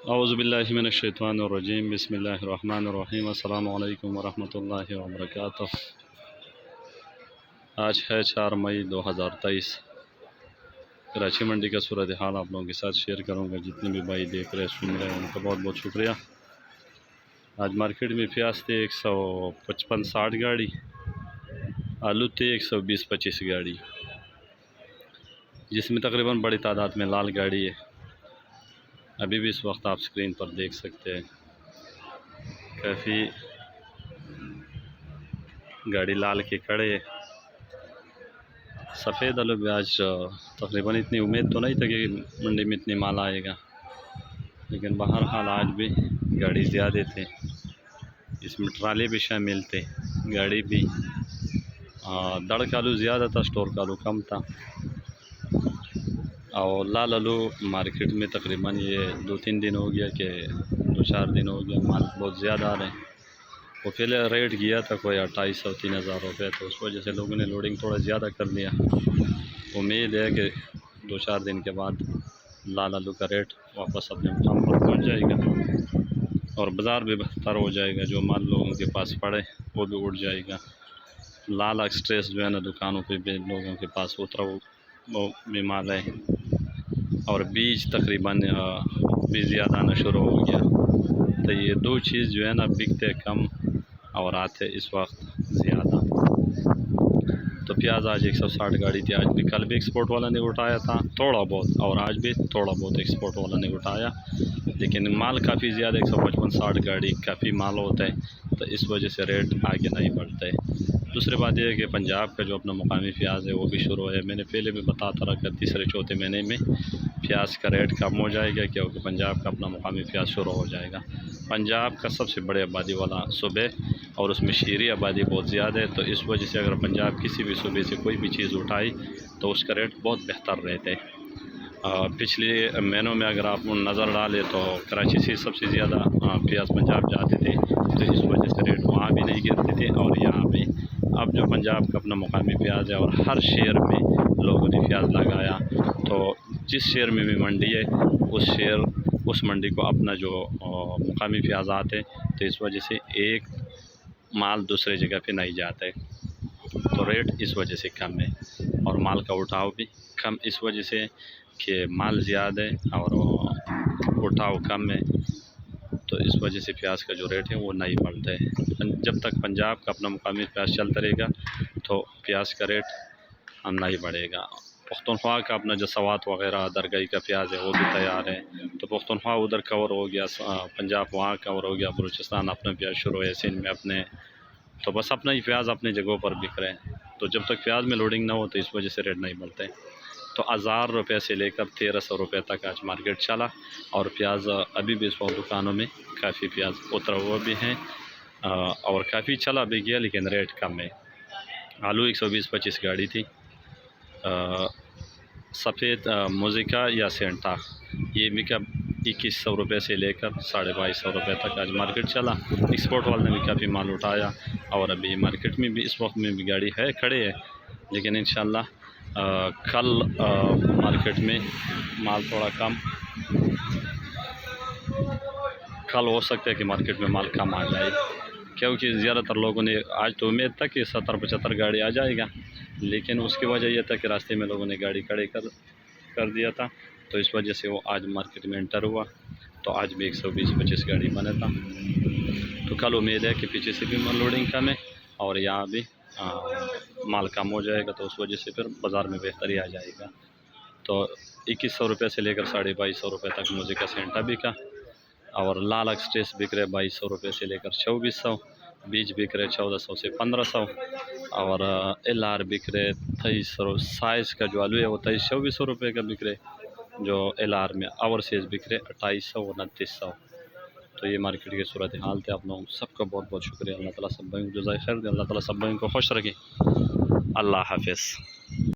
औज़ुबिल्लाहिमिनश्शैतानिर्रजीम बिस्मिल्लाहिर्रहमानिर्रहीम अस्सलामु अलैकुम वरहमतुल्लाहि वबरकातुहू। आज है 4 मई 2023। कराची मंडी का सूरत हाल आप लोगों के साथ शेयर करूंगा। जितने भी भाई देख रहे सुन रहे हैं उनका बहुत बहुत शुक्रिया। आज मार्केट में प्याज थे 155-60 गाड़ी, आलू थे 120-25 गाड़ी, जिसमें तकरीबन बड़ी तादाद में लाल गाड़ी है। अभी भी इस वक्त आप स्क्रीन पर देख सकते हैं काफ़ी गाड़ी लाल के खड़े है। सफ़ेद आलू भी आज तकरीबन इतनी उम्मीद तो नहीं था कि मंडी में इतनी माल आएगा, लेकिन बहरहाल आज भी गाड़ी ज़्यादा थे। इसमें ट्राली भी शामिल थे, गाड़ी भी। दड़ का आलू ज़्यादा था, स्टोर का आलू कम था। और लाल आलू मार्केट में तकरीबन ये 2-3 दिन हो गया कि 2-4 दिन हो गया माल बहुत ज़्यादा आ रहे हैं। वो पहले रेट गया था कोई 2800-3000 रुपये, तो उस वजह से लोगों ने लोडिंग थोड़ा ज़्यादा कर दिया। उम्मीद है कि 2-4 दिन के बाद लाल आलू का रेट वापस अपने मुकाम पर पहुँच जाएगा और बाज़ार भी बेहतर हो जाएगा। जो माल लोगों के पास पड़े वो भी उठ जाएगा। लाल एक्सप्रेस जो है ना, दुकानों पे भी लोगों के पास उतरा वो भी माल है। और बीज तकरीबन भी ज़्यादा आना शुरू हो गया। तो ये दो चीज़ जो है ना, बिकते कम और आते इस वक्त ज़्यादा। तो प्याज आज 160 गाड़ी थी। आज भी, कल भी एक्सपोर्ट वाला ने उठाया था थोड़ा बहुत, और आज भी थोड़ा बहुत एक्सपोर्ट वाला ने उठाया, लेकिन माल काफ़ी ज़्यादा 155-60 गाड़ी काफ़ी माल होता है, तो इस वजह से रेट आगे नहीं बढ़ता है। दूसरी बात यह है कि पंजाब का जो अपना मुकामी प्याज है वो भी शुरू है। मैंने पहले भी बताता रहा कि तीसरे-चौथे महीने में प्याज का रेट कम हो जाएगा, क्योंकि पंजाब का अपना मुकामी प्याज शुरू हो जाएगा। पंजाब का सबसे बड़े आबादी वाला सूबे और उसमें शहरी आबादी बहुत ज़्यादा है, तो इस वजह से अगर पंजाब किसी भी सूबे से कोई भी चीज़ उठाई तो उसका रेट बहुत बेहतर रहता है। पिछले महीनों में अगर आप नज़र डालें तो कराची से सबसे ज़्यादा प्याज पंजाब जाते थे, तो इस वजह से रेट वहाँ भी नहीं गिरते थे और यहाँ भी। अब जो पंजाब का अपना मुकामी प्याज है और हर शहर में लोगों ने प्याज लगाया, तो जिस शहर में भी मंडी है उस मंडी को अपना जो मुकामी प्याज आते, तो इस वजह से एक माल दूसरे जगह पे नहीं जाता है, तो रेट इस वजह से कम है। और माल का उठाव भी कम इस वजह से कि माल ज़्यादा है और उठाव कम है, तो इस वजह से प्याज का जो रेट है वो नहीं बढ़ता है। जब तक पंजाब का अपना मुकामी प्याज चलता रहेगा तो प्याज का रेट हम नहीं बढ़ेगा। पुख्तनख्वा का अपना जो सवात वगैरह दरगाही का प्याज है वो भी तैयार है, तो पुख्तनख्वा उधर कवर हो गया, पंजाब वहाँ कवर हो गया, बलूचिस्तान अपना प्याज शुरू है, सिंध में अपने, तो बस अपना ही प्याज अपनी जगहों पर बिक रहे हैं। तो जब तक प्याज में लोडिंग ना हो तो इस वजह से रेट नहीं बढ़ते हैं। तो 1000 रुपये से लेकर 1300 रुपये तक आज मार्केट चला, और प्याज अभी भी इस वक्त दुकानों में काफ़ी प्याज उतरा हुआ भी हैं और काफ़ी चला भी गया, लेकिन रेट कम है। आलू 120-25 गाड़ी थी। सफ़ेद मोज़िका या सेंटा ये बिका 2100 रुपये से लेकर 2250 रुपये तक आज मार्केट चला। एक्सपोर्ट वाले ने भी काफ़ी माल उठाया और अभी मार्केट में भी इस वक्त में भी गाड़ी है खड़े है, लेकिन इंशाल्लाह कल मार्केट में माल थोड़ा कम, कल हो सकता है कि मार्केट में माल कम आ जाए, क्योंकि ज़्यादातर लोगों ने आज तो उम्मीद था कि 70-75 गाड़ी आ जाएगा, लेकिन उसकी वजह यह था कि रास्ते में लोगों ने गाड़ी खड़े कर दिया था, तो इस वजह से वो आज मार्केट में एंटर हुआ। तो आज भी 120-25 गाड़ी बना था, तो कल उम्मीद है कि पीछे से भी माल लोडिंग कम है और यहाँ भी माल कम हो जाएगा, तो उस वजह से फिर बाज़ार में बेहतरी आ जाएगा। तो 2100 रुपये से लेकर 2250 रुपये तक मुझे का सेंटा बिका, और लाल एक्सप्रेस बिक रहे 2200 रुपये से लेकर 2400, बीज बिक रहे 1400 से 1500, और LR बिक रहे 2300। साइज़ का जो आलू है वो 2300-2400 रुपये का बिक रहे, जो LR में ओवरसीज बिक रहे 2800-2900। तो ये मार्केट की सूरत हाल थे। आप लोगों सबका बहुत बहुत शुक्रिया। अल्लाह ताला सब भाइयों को जज़ाए खैर दे, अल्लाह ताला सब भाइयों को खुश रखे। अल्लाह हाफिज़।